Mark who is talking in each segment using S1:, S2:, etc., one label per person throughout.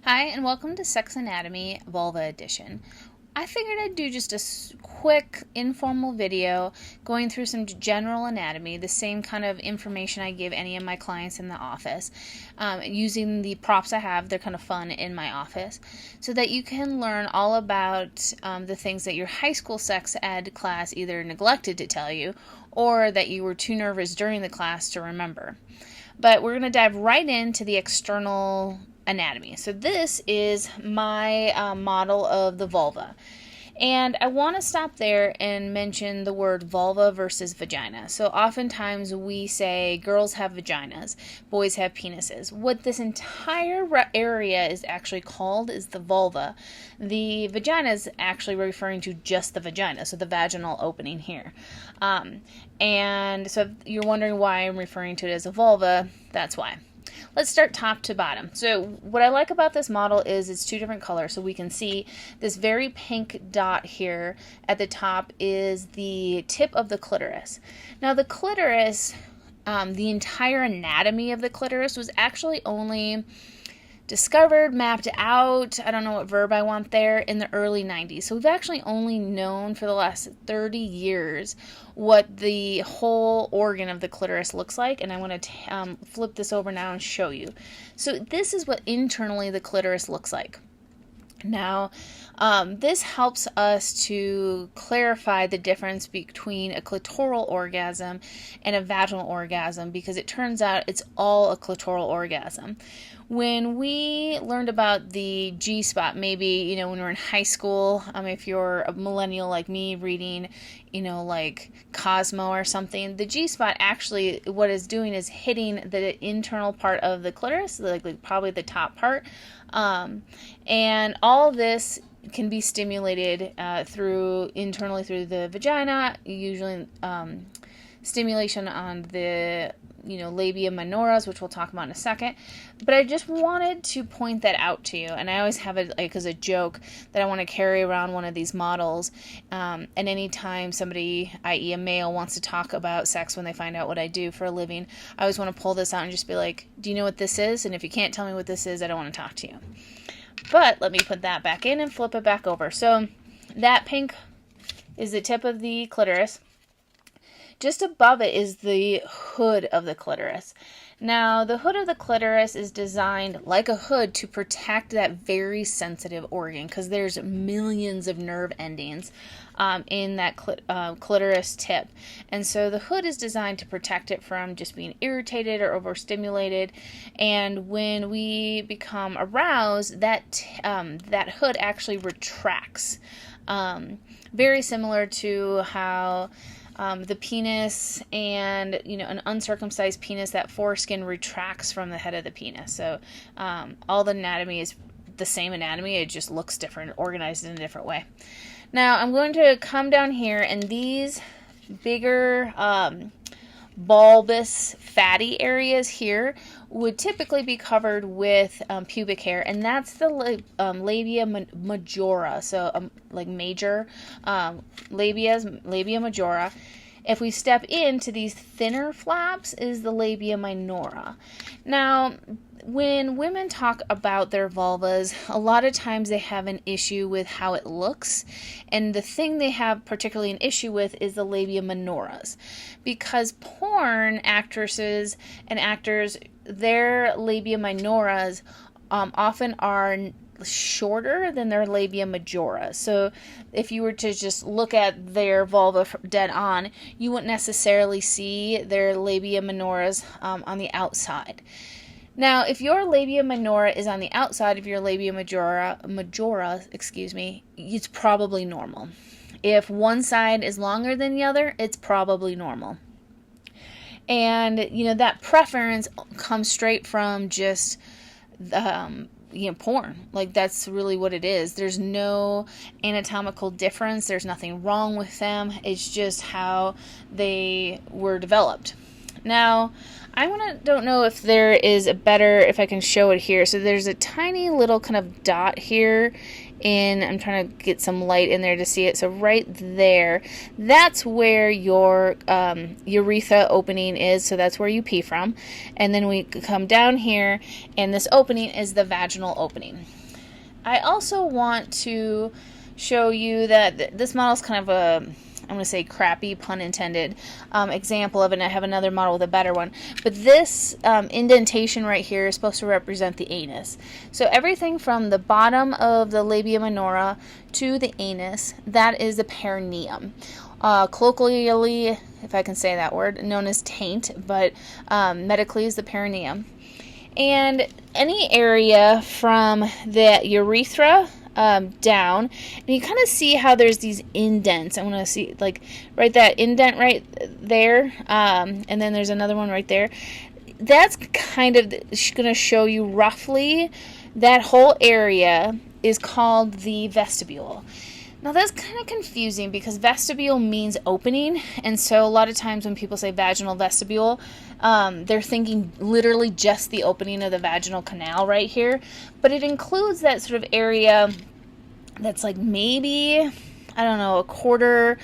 S1: Hi, and welcome to Sex Anatomy Vulva Edition. I figured I'd do just a quick informal video going through some general anatomy, the same kind of information I give any of my clients in the office, using the props I have. They're kind of fun in my office, so that you can learn all about the things that your high school sex ed class either neglected to tell you or that you were too nervous during the class to remember. But we're going to dive right into the external anatomy. So this is my model of the vulva. And I want to stop there and mention the word vulva versus vagina. So oftentimes we say girls have vaginas, boys have penises. What this entire area is actually called is the vulva. The vagina is actually referring to just the vagina, so the vaginal opening here. And so if you're wondering why I'm referring to it as a vulva, that's why. Let's start top to bottom. So what I like about this model is it's two different colors. So we can see this very pink dot here at the top is the tip of the clitoris. Now the clitoris, the entire anatomy of the clitoris was actually only discovered, mapped out, I don't know what verb I want there, in the early 90s. So we've actually only known for the last 30 years what the whole organ of the clitoris looks like, and I want to flip this over now and show you. So this is what internally the clitoris looks like. Now, this helps us to clarify the difference between a clitoral orgasm and a vaginal orgasm, because it turns out it's all a clitoral orgasm. When we learned about the G-spot, maybe, when we were in high school, if you're a millennial like me reading, like Cosmo or something, the G-spot actually, what it's doing is hitting the internal part of the clitoris, like probably the top part, and all this can be stimulated internally through the vagina, usually stimulation on the labia minoras, which we'll talk about in a second. But I just wanted to point that out to you, and I always have it as a joke that I want to carry around one of these models, and anytime somebody, i.e. a male, wants to talk about sex when they find out what I do for a living, I always want to pull this out and just be like, do you know what this is? And if you can't tell me what this is, I don't want to talk to you. But let me put that back in and flip it back over. So that pink is the tip of the clitoris. Just above it is the hood of the clitoris. Now, the hood of the clitoris is designed like a hood to protect that very sensitive organ, because there's millions of nerve endings in that clitoris tip. And so the hood is designed to protect it from just being irritated or overstimulated. And when we become aroused, that hood actually retracts. Very similar to how the penis and, an uncircumcised penis, that foreskin retracts from the head of the penis. So all the anatomy is the same anatomy. It just looks different, organized in a different way. Now I'm going to come down here, and these bigger bulbous fatty areas here would typically be covered with pubic hair, and that's the labia majora, so like major labia majora. If we step into these thinner flaps is the labia minora. Now, when women talk about their vulvas, a lot of times they have an issue with how it looks, and the thing they have particularly an issue with is the labia minoras, because porn actresses and actors, their labia minoras often are shorter than their labia majora. So if you were to just look at their vulva dead on, you wouldn't necessarily see their labia minoras on the outside. Now, if your labia minora is on the outside of your labia majora, it's probably normal. If one side is longer than the other, it's probably normal. And, that preference comes straight from just, porn. Like, that's really what it is. There's no anatomical difference. There's nothing wrong with them. It's just how they were developed. Now, don't know if there is a better, if I can show it here. So there's a tiny little kind of dot here in, I'm trying to get some light in there to see it, so right there, that's where your urethra opening is, so that's where you pee from. And then we come down here, and this opening is the vaginal opening. I also want to show you that this model is kind of a, I'm going to say crappy, pun intended, example of it, and I have another model with a better one. But this indentation right here is supposed to represent the anus. So everything from the bottom of the labia minora to the anus, that is the perineum. Colloquially, if I can say that word, known as taint, but medically is the perineum. And any area from the urethra down, and you kind of see how there's these indents. I want to see, like, right, that indent right there, and then there's another one right there. That's kind of going to show you roughly that whole area is called the vestibule. Now that's kind of confusing because vestibule means opening, and so a lot of times when people say vaginal vestibule, they're thinking literally just the opening of the vaginal canal right here, but it includes that sort of area that's like maybe, I don't know, a quarter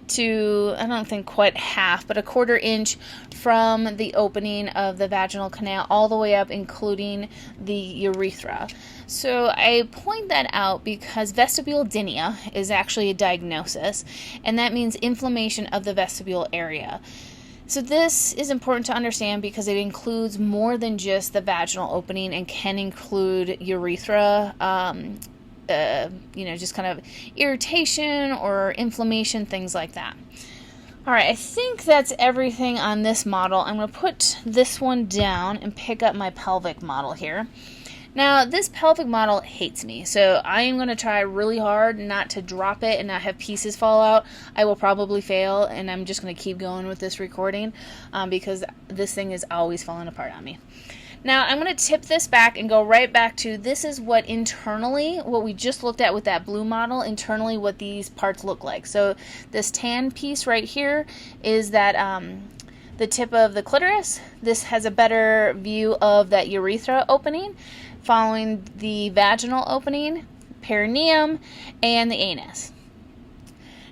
S1: to, I don't think quite half, but a quarter inch from the opening of the vaginal canal all the way up, including the urethra. So I point that out because vestibule dynia is actually a diagnosis, and that means inflammation of the vestibule area. So this is important to understand because it includes more than just the vaginal opening and can include urethra, just kind of irritation or inflammation, things like that. All right, I think that's everything on this model. I'm going to put this one down and pick up my pelvic model here. Now, this pelvic model hates me, so I am going to try really hard not to drop it and not have pieces fall out. I will probably fail, and I'm just going to keep going with this recording because this thing is always falling apart on me. Now, I'm going to tip this back and go right back to, this is what internally, what we just looked at with that blue model, internally what these parts look like. So this tan piece right here is that the tip of the clitoris. This has a better view of that urethra opening, following the vaginal opening, perineum, and the anus.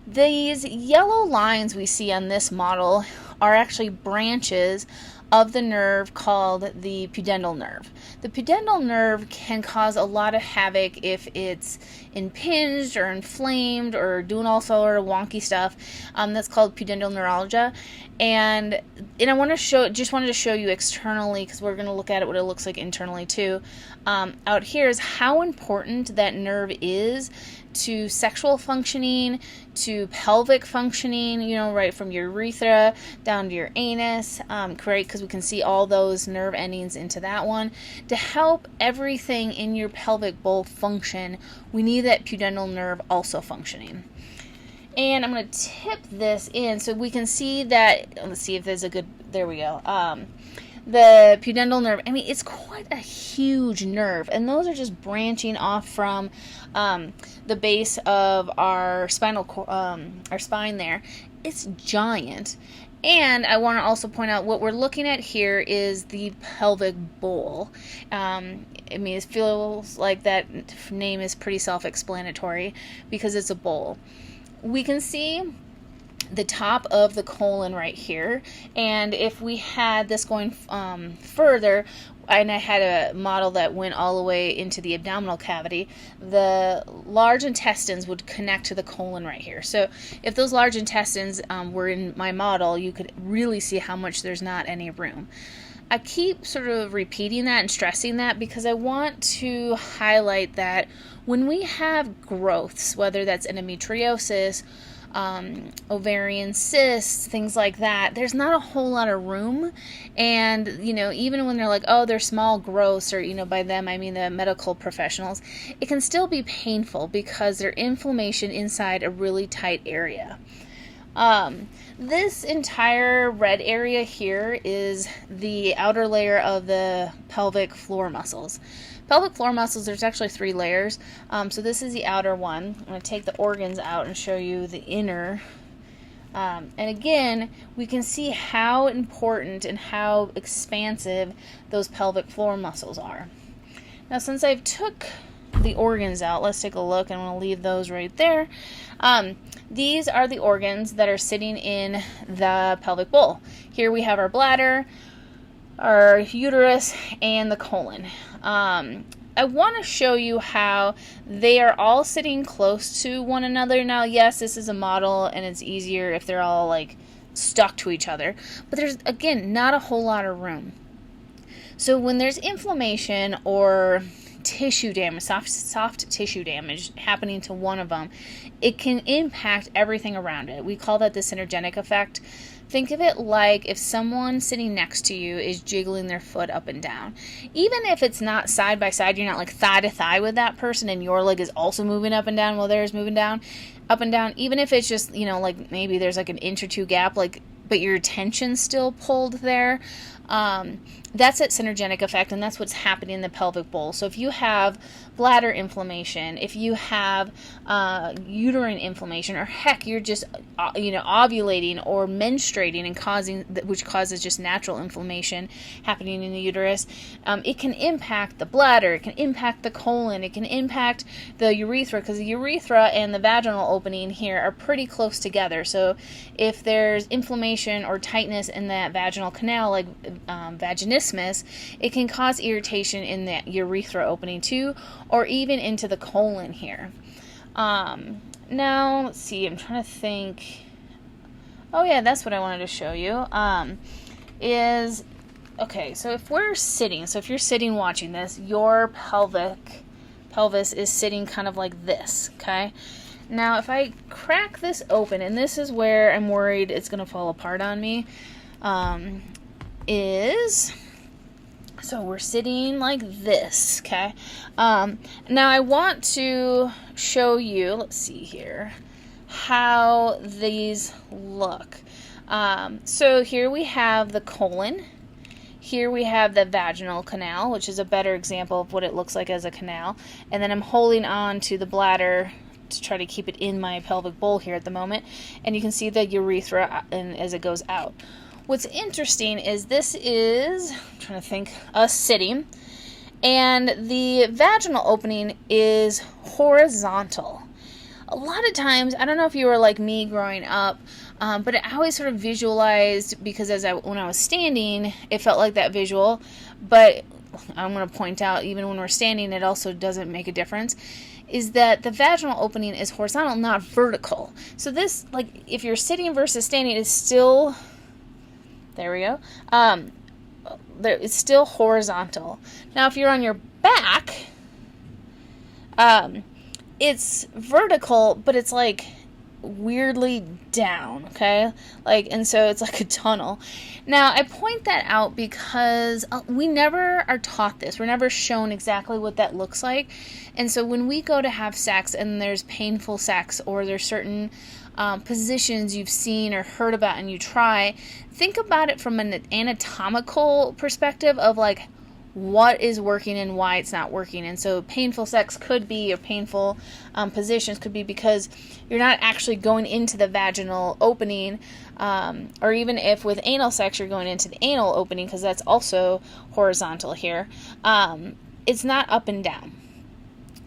S1: These yellow lines we see on this model are actually branches of the nerve called the pudendal nerve. The pudendal nerve can cause a lot of havoc if it's impinged or inflamed or doing all sort of wonky stuff. That's called pudendal neuralgia. And I want to just wanted to show you externally, because we're going to look at it what it looks like internally too. Out here is how important that nerve is to sexual functioning, to pelvic functioning, right from your urethra down to your anus, right, because we can see all those nerve endings into that one. To help everything in your pelvic bowl function, we need that pudendal nerve also functioning. And I'm going to tip this in so we can see that, let's see if there's a good, there we go. The pudendal nerve, I mean, it's quite a huge nerve, and those are just branching off from the base of our spinal our spine there. It's giant. And I want to also point out what we're looking at here is the pelvic bowl. I mean, it feels like that name is pretty self-explanatory because it's a bowl. We can see the top of the colon right here, and if we had this going further, and I had a model that went all the way into the abdominal cavity, the large intestines would connect to the colon right here. So if those large intestines were in my model, you could really see how much there's not any room. I keep sort of repeating that and stressing that because I want to highlight that when we have growths, whether that's endometriosis, ovarian cysts, things like that, there's not a whole lot of room. And even when they're like, oh, they're small growths, or by them I mean the medical professionals, it can still be painful because they're inflammation inside a really tight area. This entire red area here is the outer layer of the pelvic floor muscles. Pelvic floor muscles, there's actually 3 layers. So this is the outer one. I'm going to take the organs out and show you the inner. And again, we can see how important and how expansive those pelvic floor muscles are. Now, since I've took the organs out. Let's take a look, and we'll leave those right there. These are the organs that are sitting in the pelvic bowl. Here we have our bladder, our uterus, and the colon. I want to show you how they are all sitting close to one another. Now, yes, this is a model, and it's easier if they're all like stuck to each other, but there's, again, not a whole lot of room. So when there's inflammation or tissue damage, soft tissue damage happening to one of them, it can impact everything around it. We call that the synergenic effect. Think of it like if someone sitting next to you is jiggling their foot up and down. Even if it's not side by side, you're not like thigh to thigh with that person and your leg is also moving up and down while theirs moving down, up and down. Even if it's just, you know, like maybe there's like an inch or two gap, like, but your tension's still pulled there. That's that synergenic effect, and that's what's happening in the pelvic bowl. So if you have bladder inflammation, if you have uterine inflammation, or heck, you're just ovulating or menstruating and which causes just natural inflammation happening in the uterus, it can impact the bladder, it can impact the colon, it can impact the urethra, because the urethra and the vaginal opening here are pretty close together. So if there's inflammation or tightness in that vaginal canal, like vaginismus, it can cause irritation in the urethra opening too, or even into the colon here. Now, let's see, I'm trying to think. Oh yeah, that's what I wanted to show you. Okay, so if we're sitting, so if you're sitting watching this, your pelvis is sitting kind of like this, okay? Now, if I crack this open, and this is where I'm worried it's going to fall apart on me, so we're sitting like this, okay? Now I want to show you, let's see here, how these look. So here we have the colon. Here we have the vaginal canal, which is a better example of what it looks like as a canal. And then I'm holding on to the bladder to try to keep it in my pelvic bowl here at the moment. And you can see the urethra as it goes out. What's interesting is this is, I'm trying to think, us sitting, and the vaginal opening is horizontal. A lot of times, I don't know if you were like me growing up, but I always sort of visualized, because when I was standing, it felt like that visual, but I'm going to point out, even when we're standing, it also doesn't make a difference, is that the vaginal opening is horizontal, not vertical. So this, like, if you're sitting versus standing, is still... There we go. It's still horizontal. Now, if you're on your back, it's vertical, but it's like weirdly down, okay? And so it's like a tunnel. Now, I point that out because we never are taught this. We're never shown exactly what that looks like. And so when we go to have sex and there's painful sex, or there's certain positions you've seen or heard about and you try, think about it from an anatomical perspective of like what is working and why it's not working. And so painful sex could be, or painful positions could be because you're not actually going into the vaginal opening, or even if with anal sex you're going into the anal opening, because that's also horizontal here. It's not up and down.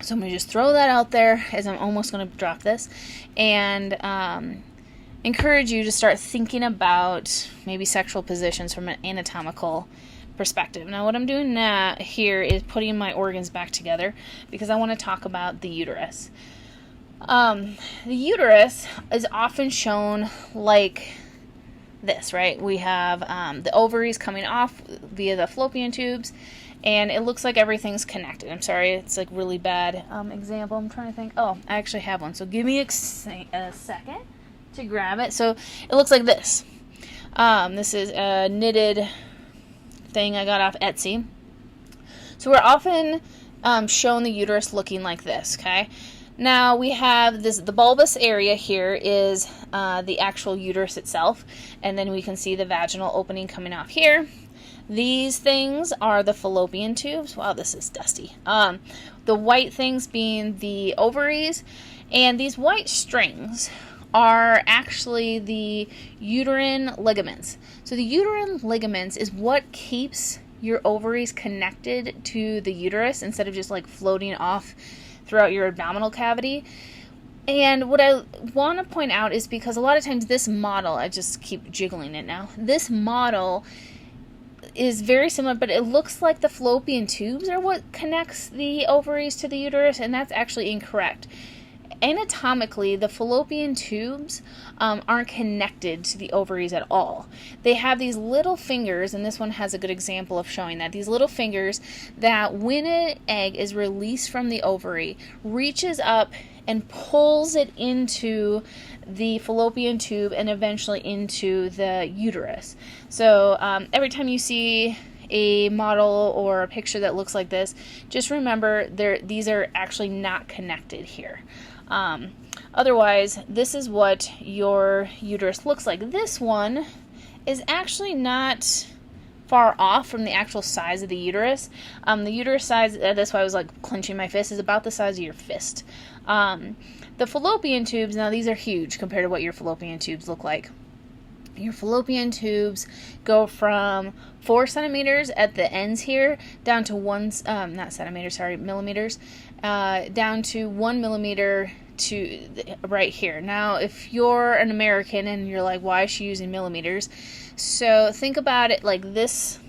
S1: So I'm going to just throw that out there as I'm almost going to drop this, and encourage you to start thinking about maybe sexual positions from an anatomical perspective. Now, what I'm doing now here is putting my organs back together, because I want to talk about the uterus. The uterus is often shown like this, right? We have the ovaries coming off via the fallopian tubes, and it looks like everything's connected. I'm sorry, it's like really bad example. I'm trying to think. Oh, I actually have one. So give me a second to grab it. So it looks like this. This is a knitted thing I got off Etsy. So we're often shown the uterus looking like this, okay? Now we have the bulbous area here is the actual uterus itself, and then we can see the vaginal opening coming off here. These things are the fallopian tubes. Wow, this is dusty. The white things being the ovaries, and these white strings are actually the uterine ligaments. So the uterine ligaments is what keeps your ovaries connected to the uterus instead of just like floating off throughout your abdominal cavity. And what I want to point out is because a lot of times this model, I just keep jiggling it now, this model is very similar, but it looks like the fallopian tubes are what connects the ovaries to the uterus, and that's actually incorrect. Anatomically, the fallopian tubes aren't connected to the ovaries at all. They have these little fingers, and this one has a good example of showing that. These little fingers that when an egg is released from the ovary, reaches up and pulls it into the fallopian tube and eventually into the uterus. So every time you see a model or a picture that looks like this, just remember these are actually not connected here. Otherwise, this is what your uterus looks like. This one is actually not far off from the actual size of the uterus. The uterus size, that's why I was like clenching my fist, is about the size of your fist. The fallopian tubes, now these are huge compared to what your fallopian tubes look like. Your fallopian tubes go from 4 centimeters at the ends here down to millimeters, down to 1 millimeter to right here. Now, if you're an American and you're like, why is she using millimeters? So think about it like this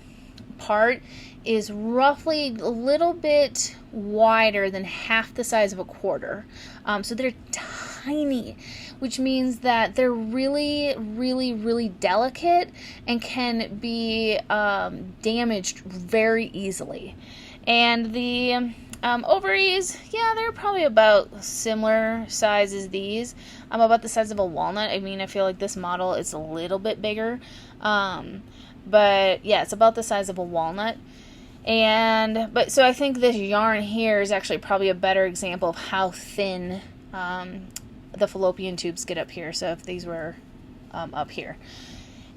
S1: part is roughly a little bit wider than half the size of a quarter. So they're tiny, which means that they're really, really, really delicate and can be damaged very easily. And the ovaries, yeah, they're probably about similar size as these. About the size of a walnut. I mean, I feel like this model is a little bit bigger. But yeah, it's about the size of a walnut. But so I think this yarn here is actually probably a better example of how thin the fallopian tubes get up here. So if these were up here.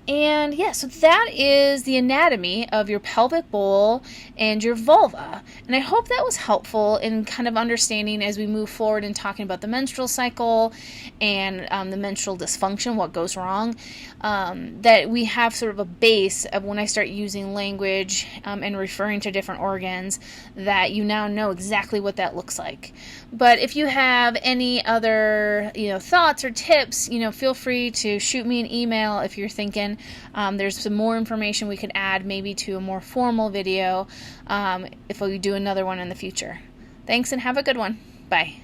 S1: And yeah, so that is the anatomy of your pelvic bowl and your vulva. And I hope that was helpful in kind of understanding as we move forward in talking about the menstrual cycle and the menstrual dysfunction, what goes wrong, that we have sort of a base of when I start using language and referring to different organs, that you now know exactly what that looks like. But if you have any other thoughts or tips, feel free to shoot me an email if you're thinking there's some more information we could add maybe to a more formal video if we do another one in the future. Thanks and have a good one. Bye.